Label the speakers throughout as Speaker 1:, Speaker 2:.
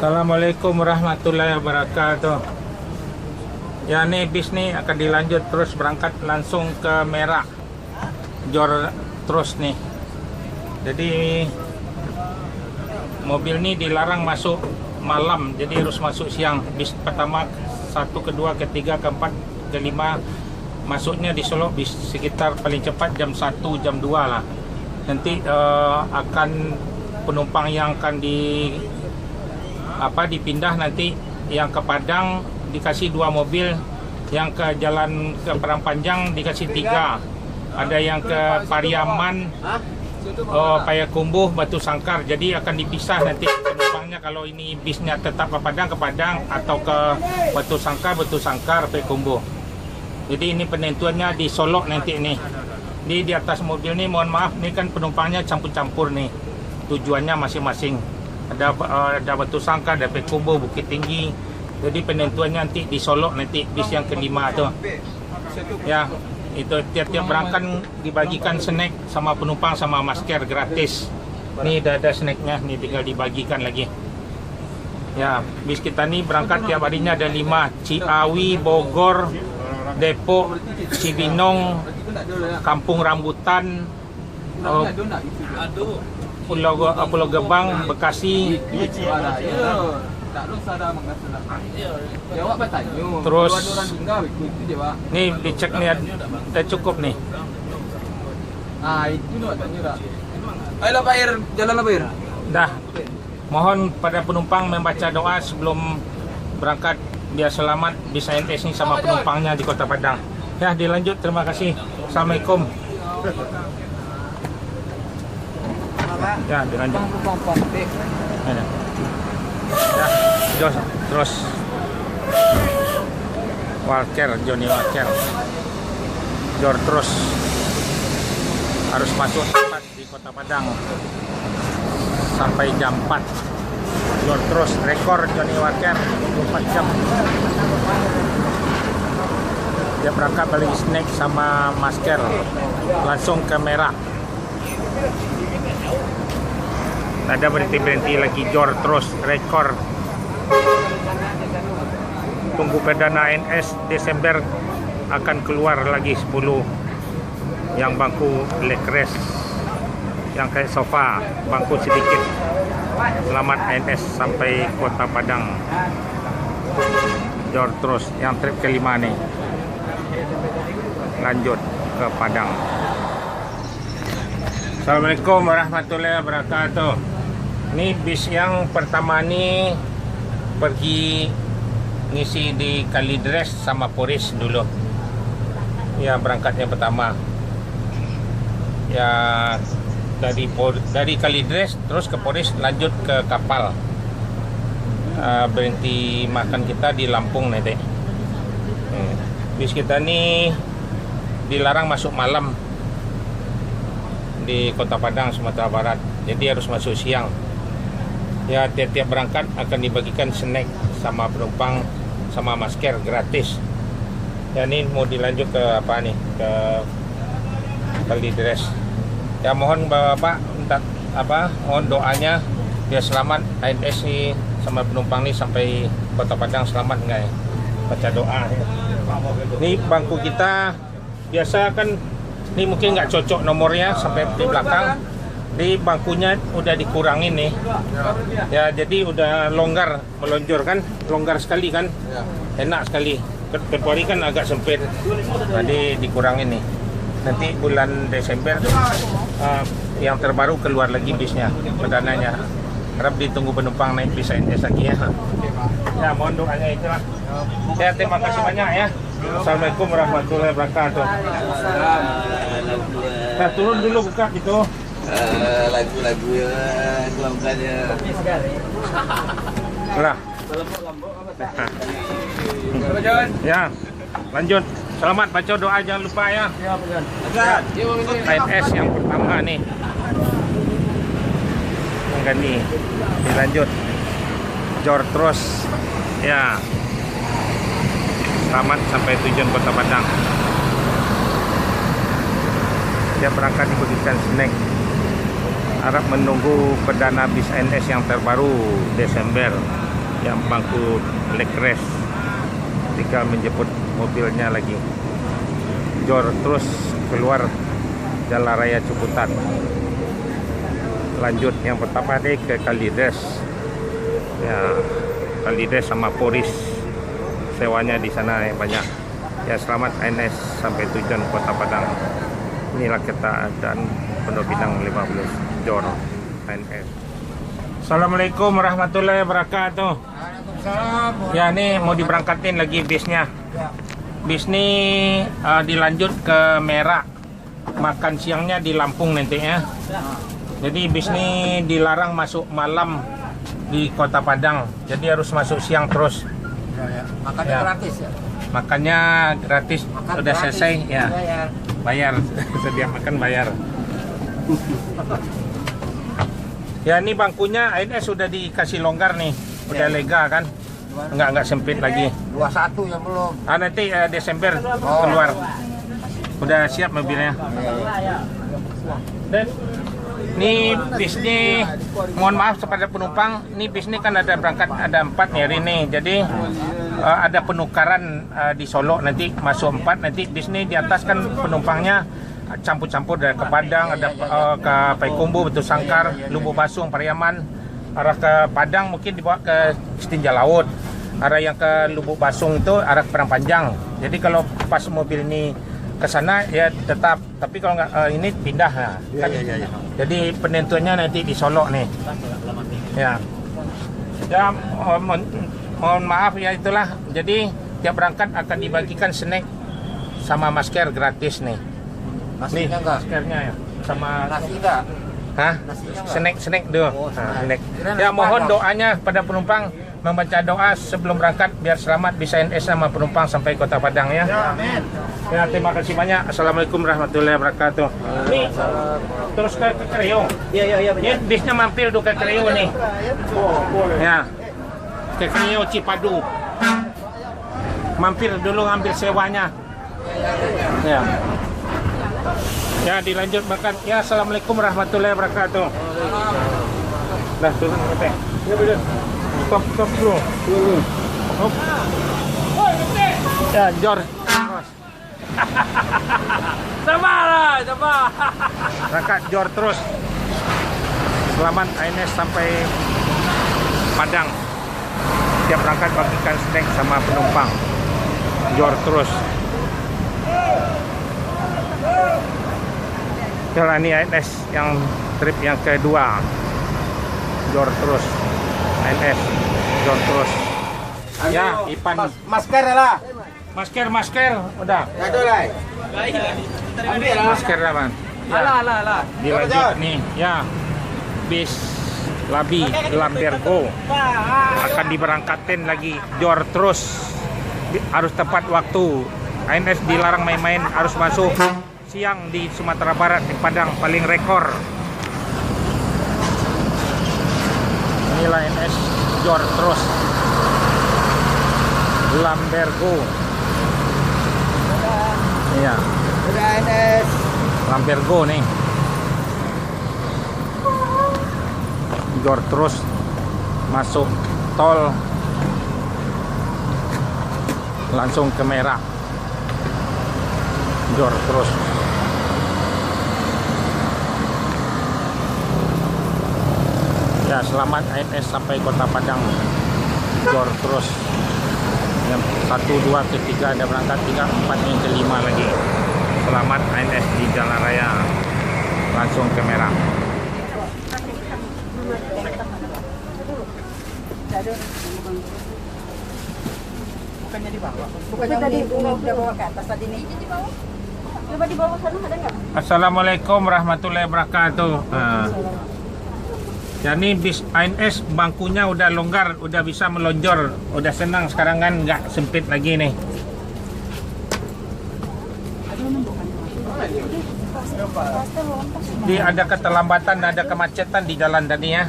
Speaker 1: Assalamualaikum warahmatullahi wabarakatuh. Ya, nih bis nih akan dilanjut terus berangkat langsung ke Merak Jor terus nih. Jadi mobil ini dilarang masuk malam, jadi harus masuk siang. Bis pertama, 1, kedua, ketiga, keempat, kelima masuknya di Solo bis sekitar paling cepat jam 1, jam 2 lah. Nanti akan penumpang yang akan dipindah nanti, yang ke Padang dikasih 2 mobil, yang ke jalan ke Perang Panjang dikasih 3, ada yang ke Pariaman, Payakumbuh, Batu Sangkar. Jadi akan dipisah nanti penumpangnya, kalau ini bisnya tetap ke Padang atau ke Batu Sangkar, Payakumbuh. Jadi ini penentuannya di Solo nanti nih. Di atas mobil nih, mohon maaf, nih kan penumpangnya campur-campur nih, tujuannya masing-masing. Ada Batu Sangkar, ada Payakumbuh, Bukit Tinggi. Jadi penentuannya nanti di Solo nanti bis yang kelima tuh. Ya, itu tiap-tiap berangkat dibagikan snack sama penumpang sama masker gratis. Nih udah ada snacknya, nih tinggal dibagikan lagi. Ya, bis kita nih berangkat tiap harinya ada 5: Ciawi, Bogor, Depok, Cibinong, Kampung Rambutan, Pulau Gebang, Bekasi. Terus nih dicek nih, udah cukup nih.
Speaker 2: Ayolah Pak Ir, jalan Pak Ir.
Speaker 1: Dah, mohon pada penumpang membaca doa sebelum berangkat biar selamat bisa NS ini sama penumpangnya di Kota Padang. Ya, dilanjut. Terima kasih. Assalamualaikum. Ya, dilanjut. Ya, terus Johnny Walker Jor terus harus masuk tempat di Kota Padang sampai jam 4. Jor terus rekor Johnny Walker 24 jam. Dia berangkat beli snack sama masker langsung ke Merak. Ada berhenti lagi. Jor terus rekor. Tunggu perdana NS Desember akan keluar lagi 10 yang bangku legress, yang kayak sofa, bangku sedikit. Selamat NS sampai Kota Padang. Jor terus yang trip kelima nih, lanjut ke Padang. Assalamualaikum warahmatullahi wabarakatuh. Ini bis yang pertama nih pergi ngisi di Kalidres sama Poris dulu. Ya, berangkatnya pertama. Ya, dari Kalidres terus ke Poris, lanjut ke kapal. Berhenti makan kita di Lampung nanti. Bis kita nih dilarang masuk malam di Kota Padang, Sumatera Barat. Jadi harus masuk siang. Ya, tiap-tiap berangkat akan dibagikan snack sama penumpang sama masker gratis. Ya, ini mau dilanjut ke apa nih, ke Kalidres. Ya, mohon Bapak minta mohon doanya biar selamat NS nih sama penumpang nih sampai Kota Padang selamat enggak ya? Baca doa ya. Ini bangku kita biasa kan, ini mungkin nggak cocok nomornya sampai di belakang. Di bangkunya udah dikurangin nih. Ya, jadi udah longgar, melonjor kan, longgar sekali kan. Enak sekali. Februari kan agak sempit. Jadi dikurangin nih. Nanti bulan Desember yang terbaru keluar lagi bisnya, perdananya. Harap ditunggu penumpang naik bis NS lagi ya. Ya, mohon doanya itulah. Ya, terima kasih banyak ya. Assalamualaikum warahmatullahi wabarakatuh. Nah, turun dulu buka gitu.
Speaker 2: Lagu-lagu ya, kelamkannya.
Speaker 1: Lah. Ya, lanjut. Selamat baca doa, jangan lupa ya. NS yang pertama nih. Enggak nih. Dilanjut. Jor terus. Ya. Selamat sampai tujuan Kota Padang. Dia berangkat dibagikan snack. Harap menunggu perdana bis NS yang terbaru Desember. yang bangku leg rest, tinggal menjemput mobilnya lagi. Jor terus keluar Jalan Raya Ciputat. Lanjut yang pertama deh ke Kalides. Ya, Kalides sama Poris sewanya di sana yang banyak. Ya, selamat ANS sampai tujuan Kota Padang. Inilah keadaan Pondok Pinang 15 Jor ANS. Assalamualaikum warahmatullahi wabarakatuh. Ya, ini mau diberangkatin lagi bisnya. Bis ini dilanjut ke Merak. Makan siangnya di Lampung nanti ya. Jadi bis ini dilarang masuk malam di Kota Padang. Jadi harus masuk siang terus.
Speaker 3: Makannya gratis ya?
Speaker 1: Makannya gratis.
Speaker 3: Makan
Speaker 1: Udah
Speaker 3: gratis,
Speaker 1: selesai ya.
Speaker 3: bayar.
Speaker 1: Sedia makan bayar. Ya, ini bangkunya ANS sudah dikasih longgar nih. Udah lega kan? Enggak sempit lagi.
Speaker 3: 21 yang belum.
Speaker 1: Nanti Desember keluar. Udah siap mobilnya. Dan ini bis ini, mohon maaf kepada penumpang, ini bis ini kan ada berangkat, ada 4 nih hari ini. Jadi ada penukaran di Solo, nanti masuk 4, nanti bis ini di atas kan penumpangnya campur-campur dari ke Padang, ada ke Payakumbuh, Batu Sangkar, Lubuk Basung, Pariaman. Arah ke Padang mungkin dibawa ke Setinja Laut. Arah yang ke Lubuk Basung itu arah ke Padang Panjang. Jadi kalau pas mobil ini ke sana ya tetap, tapi kalau nggak ini pindah ya. Kan? Ya. Jadi penentuannya nanti di Solo nih. Ya. Ya, mohon maaf ya, itulah. Jadi tiap berangkat akan dibagikan snack sama masker gratis nih. Nih, maskernya ya. Sama
Speaker 3: Nasi enggak?
Speaker 1: hah? Snack dulu. Snack. Ya, mohon doanya pada penumpang, membaca doa sebelum berangkat biar selamat bisa ANS sama penumpang sampai Kota Padang ya.
Speaker 3: Amin.
Speaker 1: Ya, terima kasih banyak. Assalamualaikum warahmatullahi wabarakatuh. Nih, terus ke Kreo.
Speaker 3: Iya.
Speaker 1: Ini bisnya mampir dulu ke Kreo nih. Ya, ke Kreo Cipadu. Mampir dulu ngambil sewanya. Ya. Ya, dilanjut makan. Ya, assalamualaikum warahmatullahi wabarakatuh. Dah turun ke teh. Ya, betul. Stop bro. Hop. Ya, Jor.
Speaker 2: Sabar.
Speaker 1: Berangkat Jor terus. Selamat ANS sampai Padang. Tiap berangkat bagikan snack sama penumpang. Jor terus. Jalani ANS yang trip yang kedua. Jor terus. ANS Jor terus. Ya, Ipan.
Speaker 3: Masker lah.
Speaker 1: Masker udah.
Speaker 3: Ada lah. Ambil lah.
Speaker 1: Masker lah, Bang. Ya.
Speaker 2: Alah.
Speaker 1: Dilanjut nih, ya. Bis Labi Lambergo akan diberangkatin lagi. Jor terus. Harus tepat waktu. ANS dilarang main-main, harus masuk siang di Sumatera Barat, di Padang paling rekor. Inilah ANS Jor terus. Lambergo. Iya.
Speaker 3: Udah ANS.
Speaker 1: Lambergo nih. Jor terus masuk tol langsung ke Merak. Jor terus. Ya, selamat ANS sampai Kota Padang. Jor terus. Yang 1, 2, ketiga ada berangkat, 3, 4, yang kelima lagi. Selamat ANS di Jalan Raya langsung ke Merak.
Speaker 3: Bukannya tadi udah bawa ke atas tadi nih. Coba di bawah sana ada nggak?
Speaker 1: Assalamualaikum warahmatullahi wabarakatuh. Ya, ini bis ANS bangkunya udah longgar, udah bisa melonjor, udah senang sekarang kan, nggak sempit lagi nih. Di ada keterlambatan, ada kemacetan di jalan tadi ya.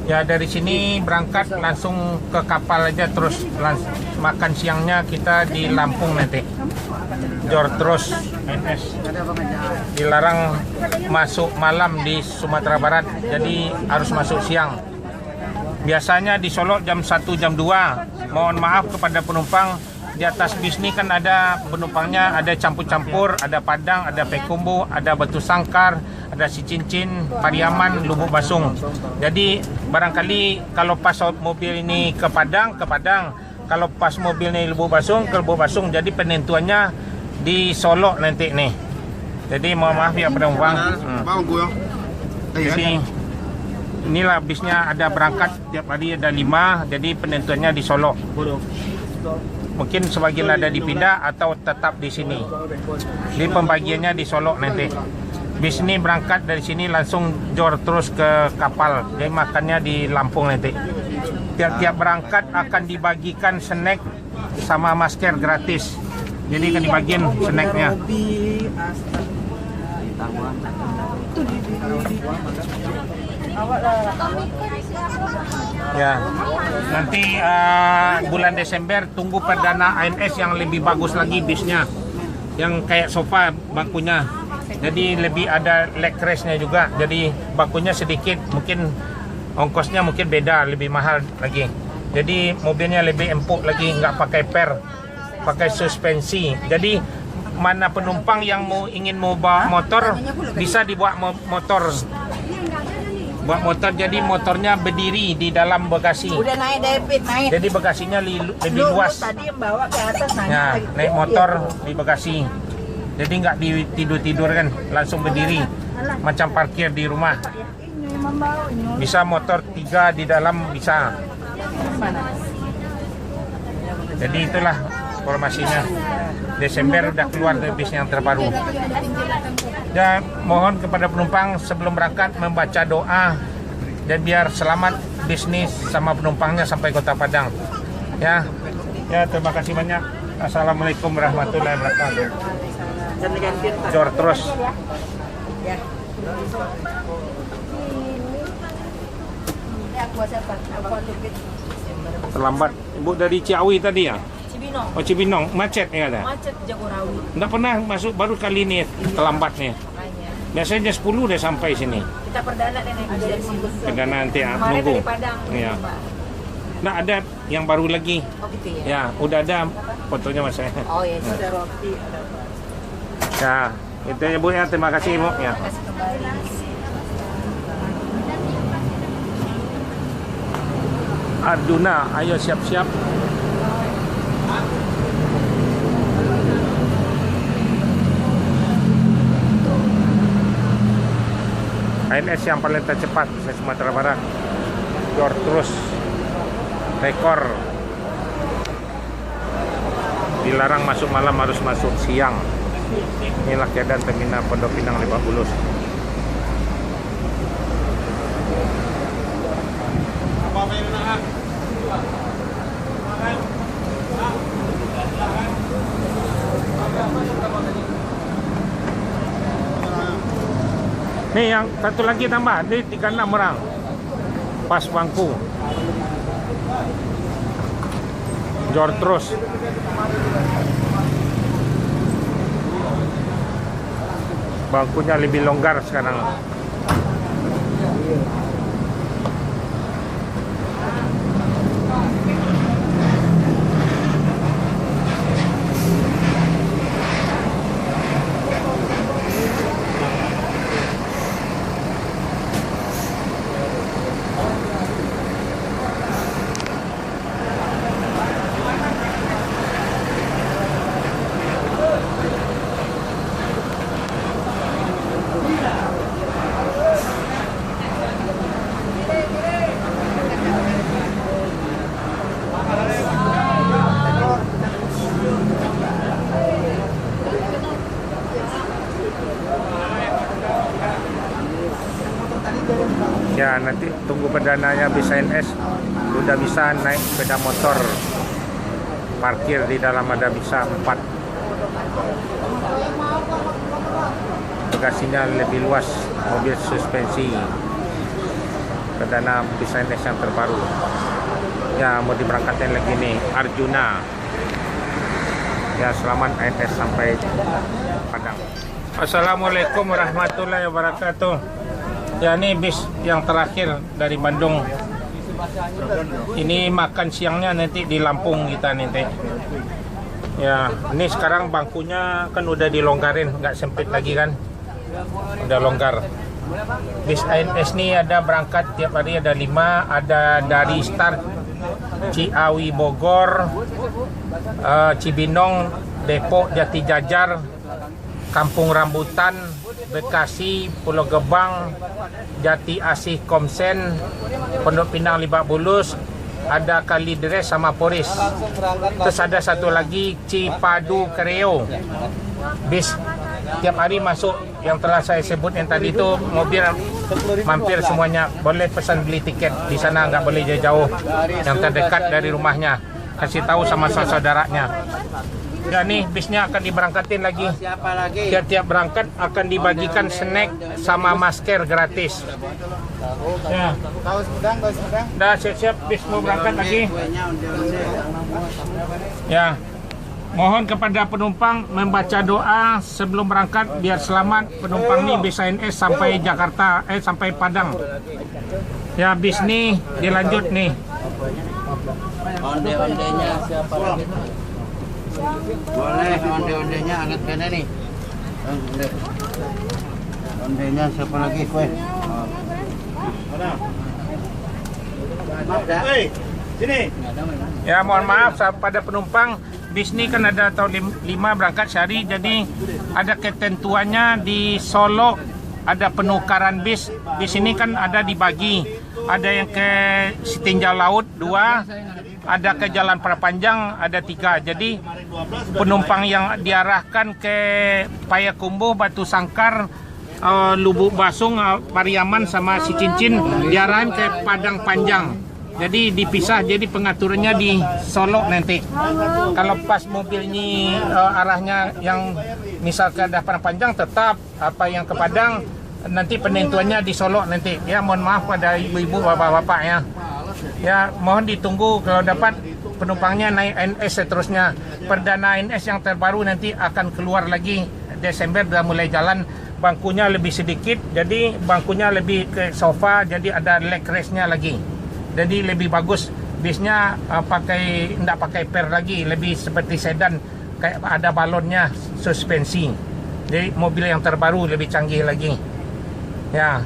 Speaker 1: Ya, dari sini berangkat langsung ke kapal aja, terus makan siangnya kita di Lampung nanti. Jor terus ANS. Dilarang masuk malam di Sumatera Barat, jadi harus masuk siang. Biasanya di Solo jam 1, jam 2. Mohon maaf kepada penumpang, di atas bis ini kan ada penumpangnya, ada campur-campur, ada Padang, ada Payakumbuh, ada Batu Sangkar, ada Si Cincin, Pariaman, Lubuk Basung. Jadi barangkali kalau pas mobil ini ke Padang, kalau pas mobil ini Lubuk Basung, ke Lubuk Basung. Jadi penentuannya di Solo nanti nih. Jadi mohon maaf ya penumpang. Jadi inilah bisnya ada berangkat tiap hari ada 5, jadi penentuannya di Solo. Mungkin sebagian ada dipindah atau tetap di sini. Jadi pembagiannya di Solo nanti. Bis ini berangkat dari sini langsung jor terus ke kapal. Jadi makannya di Lampung nanti. Tiap-tiap berangkat akan dibagikan snack sama masker gratis. Jadi akan dibagiin snacknya. Ya, nanti bulan Desember tunggu perdana ANS yang lebih bagus lagi bisnya, yang kayak sofa bangkunya. Jadi lebih ada leg restnya juga. Jadi bangkunya sedikit, mungkin ongkosnya mungkin beda, lebih mahal lagi. Jadi mobilnya lebih empuk lagi, nggak pakai per, pakai suspensi. Jadi mana penumpang yang ingin bawa motor bisa dibawa motor. Buat motor, jadi motornya berdiri di dalam bagasi.
Speaker 3: Udah naik David, naik.
Speaker 1: Jadi bagasinya lebih luas.
Speaker 3: Tadi yang bawa ke atas
Speaker 1: Nah, naik motor di bagasi. Jadi nggak tidur kan, langsung berdiri. Macam parkir di rumah. Bisa motor 3 di dalam bisa. Jadi itulah informasinya. Desember udah keluar bis yang terbaru. Dan mohon kepada penumpang sebelum berangkat membaca doa dan biar selamat bisnis sama penumpangnya sampai Kota Padang. Ya, terima kasih banyak. Assalamualaikum warahmatullahi wabarakatuh. Jor terus. Terlambat. Ibu dari Ciawi tadi ya?
Speaker 3: Cibinong.
Speaker 1: Oh Cibinong, macet ya ada?
Speaker 3: Macet Jagorawi.
Speaker 1: Nggak pernah masuk, baru kali ini terlambat nih. Biasanya 10 udah sampai sini.
Speaker 3: Kita perdana dan naik dari sini.
Speaker 1: Perdana nanti
Speaker 3: Kemarin
Speaker 1: nunggu.
Speaker 3: dari Padang.
Speaker 1: Iya. Nah ada yang baru lagi.
Speaker 3: Oh gitu ya.
Speaker 1: Ya, udah ada fotonya mas saya.
Speaker 3: Oh iya, ada roti, ada.
Speaker 1: Ya, itu ya Bu ya, terima kasih Ibu ya.
Speaker 3: Terima kasih kembali.
Speaker 1: Arjuna, ayo siap-siap. ANS yang paling tercepat di Sumatera Barat. Jor terus rekor. Dilarang masuk malam, harus masuk siang. Inilah keadaan terminal Pondok Pinang Lebak Bulus. Nih yang satu lagi tambah, ini 36 orang. Pas bangku. Jor terus. Bangkunya lebih longgar sekarang. Ya nanti tunggu perdananya bis ANS, udah bisa naik sepeda motor, parkir di dalam ada bisa 4. Bagasinya lebih luas, mobil suspensi. Perdana bis ANS yang terbaru. Ya mau diberangkatkan lagi nih Arjuna. Ya selamat ANS sampai Padang. Assalamualaikum warahmatullahi wabarakatuh. Ya ini bis yang terakhir dari Bandung Ini makan siangnya nanti di Lampung kita nanti. Ya, ini sekarang bangkunya kan udah dilonggarin, nggak sempit lagi kan? Udah longgar. Bis ANS ini ada berangkat tiap hari ada 5, ada dari start Ciawi Bogor, Cibinong, Depok, Jati Jajar, Kampung Rambutan, Bekasi, Pulau Gebang, Jati Asih Komsen, Pondok Pinang Lebak Bulus, ada Kalideres sama Poris. Terus ada satu lagi Cipadu Kreo. Bis tiap hari masuk yang telah saya sebut yang tadi itu mobil mampir semuanya. Boleh pesan beli tiket di sana, nggak boleh jauh-jauh. Yang terdekat dari rumahnya kasih tahu sama saudaranya. Ya nih bisnya akan diberangkatin lagi. Tiap-tiap berangkat akan dibagikan snack sama masker gratis. Ya. Dah siap-siap bis mau berangkat lagi. Ya. Mohon kepada penumpang membaca doa sebelum berangkat biar selamat penumpang nih bis ANS sampai Jakarta, sampai Padang. Ya bis nih dilanjut nih.
Speaker 4: Onde-ondenya siapa lagi? Boleh onde-ondenya angkat kene nih. Ondenya siapa lagi kue? Maaf dah. Sini.
Speaker 1: Ya mohon maaf pada penumpang. Bis ini kan ada tahun 5 berangkat sehari, jadi ada ketentuannya di Solo ada penukaran bis. Bis ini kan ada dibagi, ada yang ke Setinjau Laut 2, ada ke Jalan Prapanjang ada 3. Jadi penumpang yang diarahkan ke Payakumbuh, Batu Sangkar, Lubuk Basung, Pariaman sama Si Cincin diarahkan ke Padang Panjang. Jadi dipisah, jadi pengaturannya di Solo nanti. Kalau pas mobilnya arahnya yang misalkan dah Padang Panjang tetap, apa yang ke Padang nanti penentuannya di Solo nanti. Ya mohon maaf pada ibu-ibu, bapak-bapak ya. Ya mohon ditunggu kalau dapat penumpangnya naik ANS seterusnya. Perdana ANS yang terbaru nanti akan keluar lagi Desember, sudah mulai jalan. Bangkunya lebih sedikit, jadi bangkunya lebih ke sofa, jadi ada leg rest-nya lagi. Jadi lebih bagus bisnya, tidak pakai per lagi, lebih seperti sedan, kayak ada balonnya, suspensi. Jadi mobil yang terbaru lebih canggih lagi. Ya,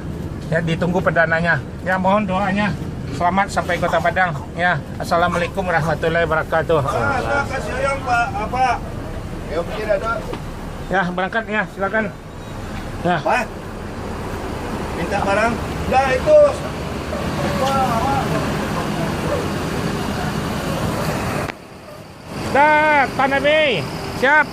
Speaker 1: ya ditunggu perdananya. Ya mohon doanya. Selamat sampai Kota Padang. Ya, assalamualaikum warahmatullahi wabarakatuh. Ya berangkat ya, silakan. Ya.
Speaker 4: Pak, minta barang. Dah itu.
Speaker 1: Dah, Tanah B. Siap.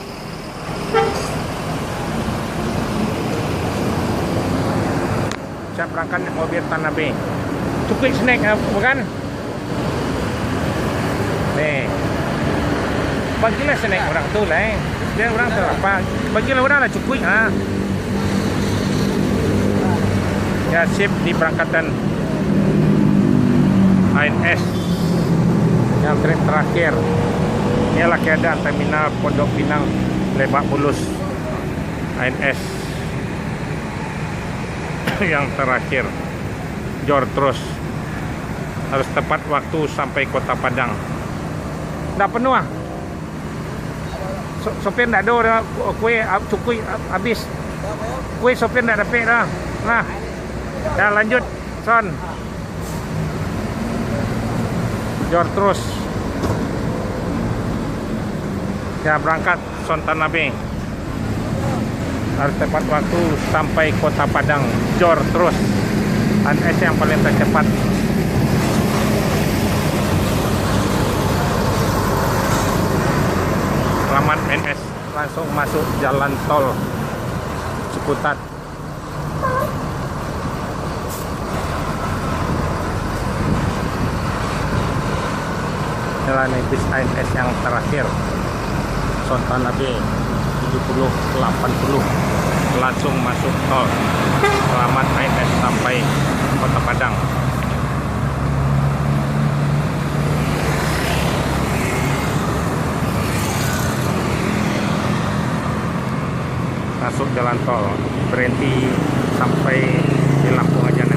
Speaker 1: Siap berangkat mobil Tanah B. Cukup snack bukan? Nih. Bagilah snack orang tu lah. Dia orang tu apa? Bagilah orang lah cukup ah. Ya sip di berangkatan ANS yang terakhir. Inilah keadaan terminal Pondok Pinang Lebak Bulus ANS yang terakhir. Jor terus harus tepat waktu sampai Kota Padang. Dah penuh ah. Sopir tak ada kue cukup habis. Kue sopir tak dapat dah. Nah. Dah lanjut son. Jor terus. Ya berangkat son Tanah B. Harus tepat waktu sampai Kota Padang. Jor terus. ANS yang paling tercepat. Selamat NS langsung masuk jalan tol Ciputat. Inilah nih bis ANS yang terakhir. Sontan AB 70 80 langsung masuk tol. Selamat ANS sampai Kota Padang. Masuk jalan tol, berhenti sampai di Lampung aja.